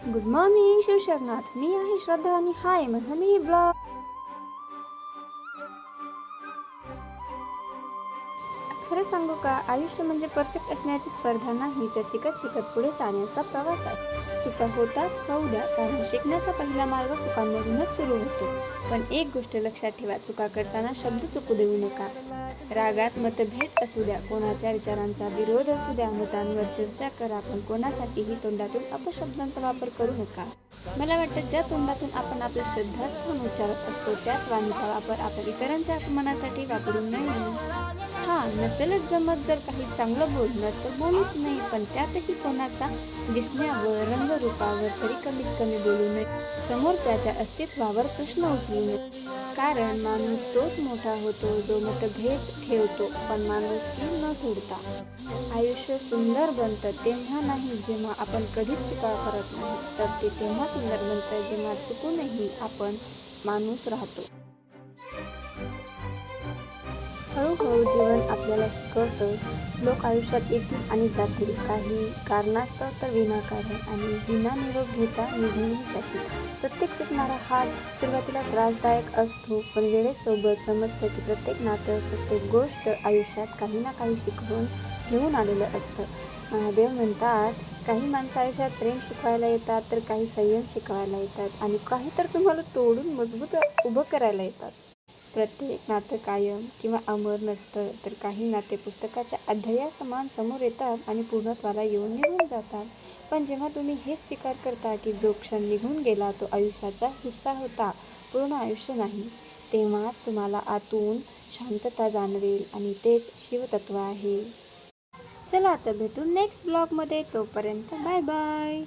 Good morning शिवशरनाथ. मी आहे श्रद्धा आणि हाय माझा मिनी ब्लॉग. खरं सांगू का, आयुष्य म्हणजे परफेक्ट असण्याची स्पर्धा नाही, तर शिकत शिकत पुढे चालण्याचा प्रवास आहे. चुका होतात, होऊ द्या, कारण शिकण्याचा पहिला मार्ग चुकांमधूनच सुरू होतो. पण एक गोष्ट लक्षात ठेवा, चुका करताना शब्द चुकू देऊ नका. रागात मतभेद असू द्या, कोणाच्या विचारांचा विरोध असू द्या, मतांवर चर्चा करा, पण कोणासाठीही तोंडातून अपशब्दांचा वापर करू नका. मला वाटतं, ज्या तोंडातून आपण आपलं श्रद्धास्थान उच्चारत असतो, त्याच वाणीचा वापर आपण इतरांच्या अपमानासाठी वापरू नये. नसेलच जमत जर काही चांगलं बोललं तर बोलूच नाही, पण त्यातही कोणाचा दिसण्यावर, रंगरूपावर तरी कमीत कमी बोलू नये. समोरच्याच्या अस्तित्वावर प्रश्न उचलू नये, कारण माणूस तोच मोठा होतो जो मतभेद ठेवतो, पण माणुसकी न सोडता. आयुष्य सुंदर बनतं तेव्हा नाही जेव्हा आपण कधीच चुका करत नाही, तर ते तेव्हा सुंदर बनतं जेव्हा चुकूनही आपण माणूस राहतो. हळूहळू जीवन आपल्याला शिकवतं. लोक आयुष्यात येतील आणि जातील, काही कारणास्तव तर विनाकारण, आणि विना निरोप घेता निघूनही जातील. प्रत्येक सुटणारा हात सुरुवातीला त्रासदायक असतो, पण वेळेसोबत समजतं की प्रत्येक नातं, प्रत्येक गोष्ट आयुष्यात काही ना काही शिकवून घेऊन आलेलं असतं. महादेव म्हणतात, काही माणसं आयुष्यात प्रेम शिकवायला येतात, तर काही संयम शिकवायला येतात, आणि काही तर तुम्हाला तोडून मजबूत उभं करायला येतात. प्रत्येक नातं कायम किंवा अमर नसतं, तर काही नाते पुस्तकाच्या अध्यायासमान समोर येतात आणि पूर्णत्वाला येऊन निघून जातात. पण जेव्हा तुम्ही हे स्वीकार करता की जो क्षण निघून गेला तो आयुष्याचा हिस्सा होता, पूर्ण आयुष्य नाही, तेव्हाच तुम्हाला आतून शांतता जाणवेल, आणि तेच शिवतत्व आहे. चला आता भेटू नेक्स्ट ब्लॉगमध्ये. तोपर्यंत बाय बाय.